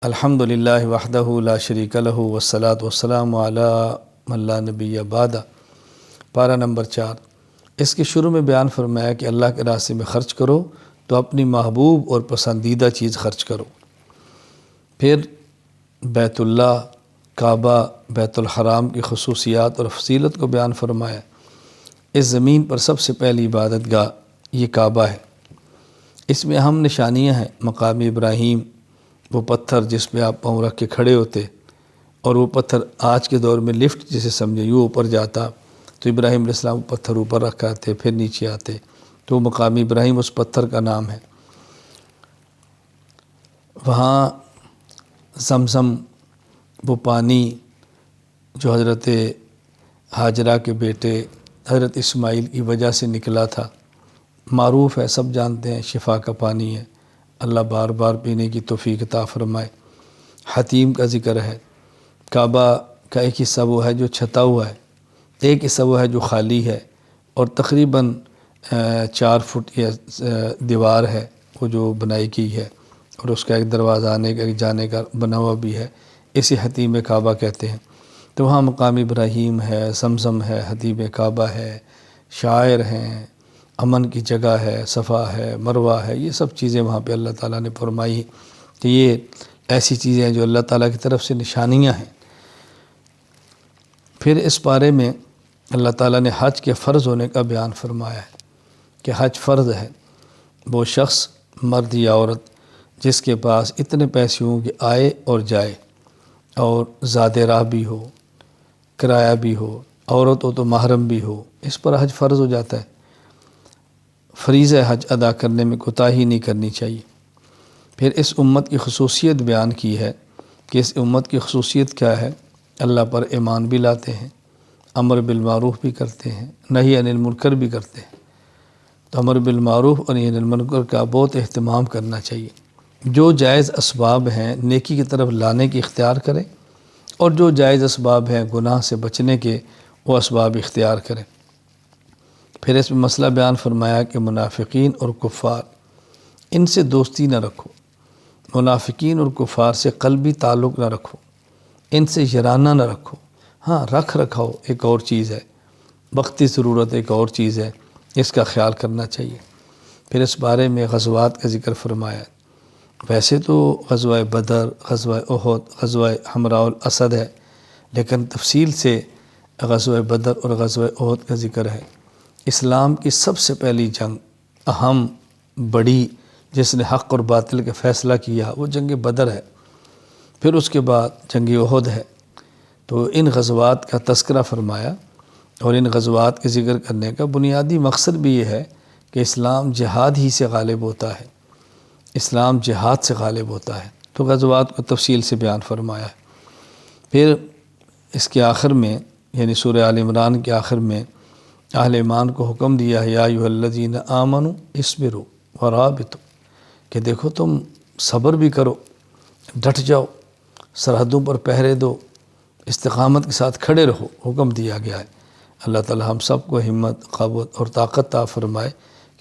الحمدللہ وحدہ لا شریک لہ والصلاۃ والسلام علی من لا نبی بعدہ۔ پارہ نمبر 4۔ اس کے شروع میں بیان فرمایا کہ اللہ کے راستے میں خرچ کرو تو اپنی محبوب اور پسندیدہ چیز خرچ کرو۔ پھر بیت اللہ، کعبہ، بیت الحرام کی خصوصیات اور فضیلت کو بیان فرمایا۔ اس زمین پر سب سے پہلی عبادت گاہ یہ کعبہ ہے۔ اس میں اہم نشانیاں ہیں۔ مقام ابراہیم، وہ پتھر جس پہ آپ پاؤں رکھ کے کھڑے ہوتے، اور وہ پتھر آج کے دور میں لفٹ جسے سمجھے یوں اوپر جاتا، تو ابراہیم علیہ السلام پتھر اوپر رکھا آتے پھر نیچے آتے، تو مقام ابراہیم اس پتھر کا نام ہے۔ وہاں زمزم، وہ پانی جو حضرت ہاجرہ کے بیٹے حضرت اسماعیل کی وجہ سے نکلا تھا، معروف ہے، سب جانتے ہیں، شفا کا پانی ہے، اللہ بار بار پینے کی توفیق عطا فرمائے۔ حتیم کا ذکر ہے۔ کعبہ کا ایک حصہ وہ ہے جو چھتا ہوا ہے، ایک حصہ وہ ہے جو خالی ہے، اور تقریباً 4 فٹ یا دیوار ہے وہ جو بنائی کی ہے، اور اس کا ایک دروازہ آنے کا ایک جانے کا بنا ہوا بھی ہے، اسے حتیم کعبہ کہتے ہیں۔ تو وہاں مقام ابراہیم ہے، زمزم ہے، حتیم کعبہ ہے، شاعر ہیں، امن کی جگہ ہے، صفا ہے، مروہ ہے، یہ سب چیزیں وہاں پہ اللہ تعالیٰ نے فرمائی کہ یہ ایسی چیزیں ہیں جو اللہ تعالیٰ کی طرف سے نشانیاں ہیں۔ پھر اس بارے میں اللہ تعالیٰ نے حج کے فرض ہونے کا بیان فرمایا ہے کہ حج فرض ہے۔ وہ شخص، مرد یا عورت، جس کے پاس اتنے پیسے ہوں کہ آئے اور جائے، اور زاد راہ بھی ہو، کرایہ بھی ہو، عورت ہو تو محرم بھی ہو، اس پر حج فرض ہو جاتا ہے۔ فریضہ حج ادا کرنے میں کوتاہی نہیں کرنی چاہیے۔ پھر اس امت کی خصوصیت بیان کی ہے کہ اس امت کی خصوصیت کیا ہے؟ اللہ پر ایمان بھی لاتے ہیں، امر بالمعروف بھی کرتے ہیں، نہی عن المنکر بھی کرتے ہیں۔ تو امر بالمعروف اور نہی عن المنکر کا بہت اہتمام کرنا چاہیے۔ جو جائز اسباب ہیں نیکی کی طرف لانے کی اختیار کریں، اور جو جائز اسباب ہیں گناہ سے بچنے کے، وہ اسباب اختیار کریں۔ پھر اس میں مسئلہ بیان فرمایا کہ منافقین اور کفار، ان سے دوستی نہ رکھو۔ منافقین اور کفار سے قلبی تعلق نہ رکھو، ان سے یارانہ نہ رکھو۔ ہاں، رکھاؤ ایک اور چیز ہے، وقتی ضرورت ایک اور چیز ہے، اس کا خیال کرنا چاہیے۔ پھر اس بارے میں غزوات کا ذکر فرمایا۔ ویسے تو غزوہ بدر، غزوہ احد، غزوہ حمراء الاسد ہے، لیکن تفصیل سے غزوہ بدر اور غزوہ احد کا ذکر ہے۔ اسلام کی سب سے پہلی جنگ، اہم، بڑی، جس نے حق اور باطل کا فیصلہ کیا، وہ جنگ بدر ہے۔ پھر اس کے بعد جنگ احد ہے۔ تو ان غزوات کا تذکرہ فرمایا، اور ان غزوات کے ذکر کرنے کا بنیادی مقصد بھی یہ ہے کہ اسلام جہاد ہی سے غالب ہوتا ہے، اسلام جہاد سے غالب ہوتا ہے۔ تو غزوات کو تفصیل سے بیان فرمایا ہے۔ پھر اس کے آخر میں، یعنی سورہ آل عمران کے آخر میں، اہل ایمان کو حکم دیا ہے، یا ایھا الذین آمنوا اصبروا ورابطوا، کہ دیکھو تم صبر بھی کرو، ڈٹ جاؤ، سرحدوں پر پہرے دو، استقامت کے ساتھ کھڑے رہو، حکم دیا گیا ہے۔ اللہ تعالی ہم سب کو ہمت، قوت اور طاقت عطا فرمائے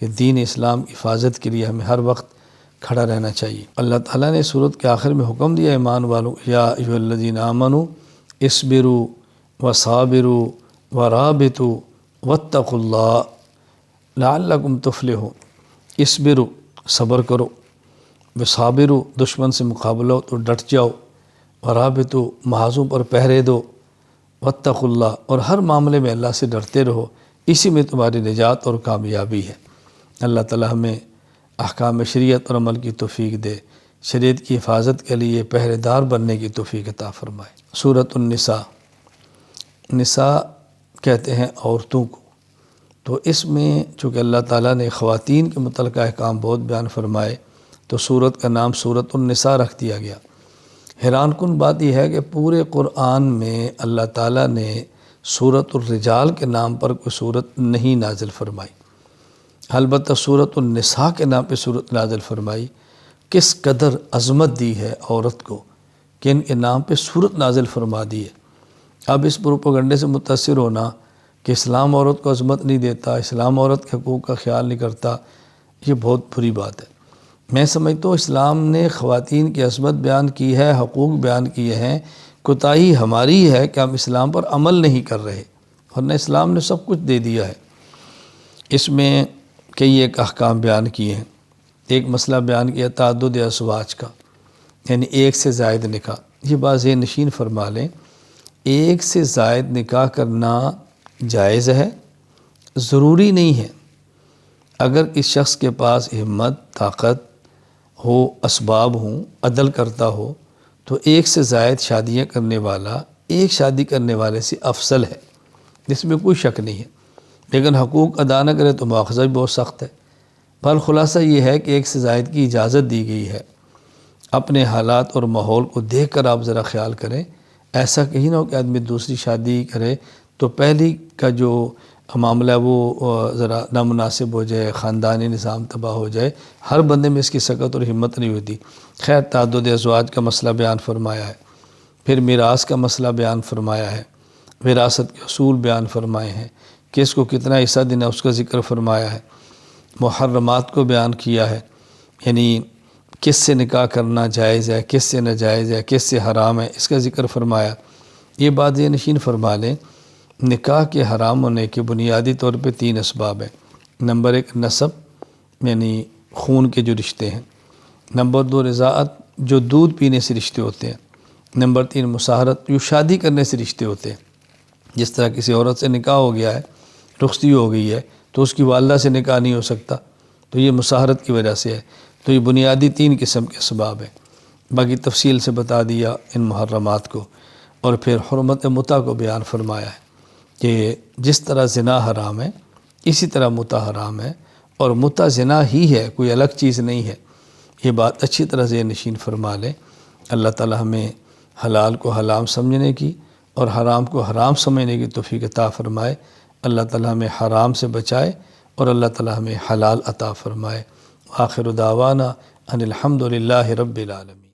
کہ دین اسلام کی حفاظت کے لیے ہمیں ہر وقت کھڑا رہنا چاہیے۔ اللہ تعالیٰ نے سورت کے آخر میں حکم دیا ایمان والوں، یا ایھا الذین آمنوا اصبروا وصابروا ورابطوا واتقوا اللہ لعلکم تفلحون۔ اصبروا، صبر کرو، وصابروا، دشمن سے مقابلہ ہو تو ڈٹ جاؤ، ورابطوا، محاذوں پر پہرے دو، واتقوا اللہ، اور ہر معاملے میں اللہ سے ڈرتے رہو، اسی میں تمہاری نجات اور کامیابی ہے۔ اللہ تعالی ہمیں احکام شریعت اور عمل کی توفیق دے، شریعت کی حفاظت کے لیے پہرے دار بننے کی توفیق عطا فرمائے۔ سورۃ النساء، نساء کہتے ہیں عورتوں کو۔ تو اس میں چونکہ اللہ تعالیٰ نے خواتین کے متعلقہ احکام بہت بیان فرمائے، تو سورت کا نام سورۃ النساء رکھ دیا گیا۔ حیران کن بات یہ ہے کہ پورے قرآن میں اللہ تعالیٰ نے سورۃ الرجال کے نام پر کوئی سورت نہیں نازل فرمائی، البتہ سورۃ النساء کے نام پہ سورت نازل فرمائی۔ کس قدر عظمت دی ہے عورت کو کہ ان کے نام پہ سورت نازل فرما دی ہے۔ اب اس پروپیگنڈے سے متاثر ہونا کہ اسلام عورت کو عظمت نہیں دیتا، اسلام عورت کے حقوق کا خیال نہیں کرتا، یہ بہت بری بات ہے۔ میں سمجھتا ہوں اسلام نے خواتین کی عصمت بیان کی ہے، حقوق بیان کیے ہیں، کوتاہی ہماری ہے کہ ہم اسلام پر عمل نہیں کر رہے، ورنہ اسلام نے سب کچھ دے دیا ہے۔ اس میں کئی ایک احکام بیان کیے ہیں۔ ایک مسئلہ بیان کیا تعدد ازواج کا، یعنی ایک سے زائد نکاح۔ یہ بات ذہن نشین فرما لیں، ایک سے زائد نکاح کرنا جائز ہے، ضروری نہیں ہے۔ اگر اس شخص کے پاس ہمت، طاقت ہو، اسباب ہوں، عدل کرتا ہو، تو ایک سے زائد شادیاں کرنے والا ایک شادی کرنے والے سے افضل ہے، جس میں کوئی شک نہیں ہے۔ لیکن حقوق ادا نہ کرے تو مواخذہ بھی بہت سخت ہے۔ پر خلاصہ یہ ہے کہ ایک سے زائد کی اجازت دی گئی ہے۔ اپنے حالات اور ماحول کو دیکھ کر آپ ذرا خیال کریں، ایسا کہیں نہ ہو کہ آدمی دوسری شادی کرے تو پہلی کا جو معاملہ ہے وہ ذرا نامناسب ہو جائے، خاندانی نظام تباہ ہو جائے۔ ہر بندے میں اس کی سکت اور ہمت نہیں ہوتی۔ خیر، تعدد ازواج کا مسئلہ بیان فرمایا ہے، پھر میراث کا مسئلہ بیان فرمایا ہے، وراثت کے اصول بیان فرمائے ہیں، کس کو کتنا حصہ دینا اس کا ذکر فرمایا ہے، محرمات کو بیان کیا ہے، یعنی کس سے نکاح کرنا جائز ہے، کس سے ناجائز ہے، کس سے حرام ہے، اس کا ذکر فرمایا۔ یہ بات ذہن نشین فرما لیں، نکاح کے حرام ہونے کے بنیادی طور پہ 3 اسباب ہیں۔ نمبر 1 نسب، یعنی خون کے جو رشتے ہیں۔ نمبر 2 رضاعت، جو دودھ پینے سے رشتے ہوتے ہیں۔ نمبر 3 مصاہرت، جو شادی کرنے سے رشتے ہوتے ہیں۔ جس طرح کسی عورت سے نکاح ہو گیا ہے، رخصتی ہو گئی ہے، تو اس کی والدہ سے نکاح نہیں ہو سکتا، تو یہ مصاہرت کی وجہ سے ہے۔ تو یہ بنیادی 3 قسم کے اسباب ہیں، باقی تفصیل سے بتا دیا ان محرمات کو۔ اور پھر حرمت متع کو بیان فرمایا ہے کہ جس طرح زنا حرام ہے اسی طرح متع حرام ہے، اور متع زنا ہی ہے، کوئی الگ چیز نہیں ہے۔ یہ بات اچھی طرح ذہن نشین فرما لیں۔ اللہ تعالی ہمیں حلال کو حرام سمجھنے کی اور حرام کو حرام سمجھنے کی توفیق عطا فرمائے۔ اللہ تعالی ہمیں حرام سے بچائے اور اللہ تعالی ہمیں حلال عطا فرمائے۔ آخر دعوانا ان الحمد للہ رب العالمین۔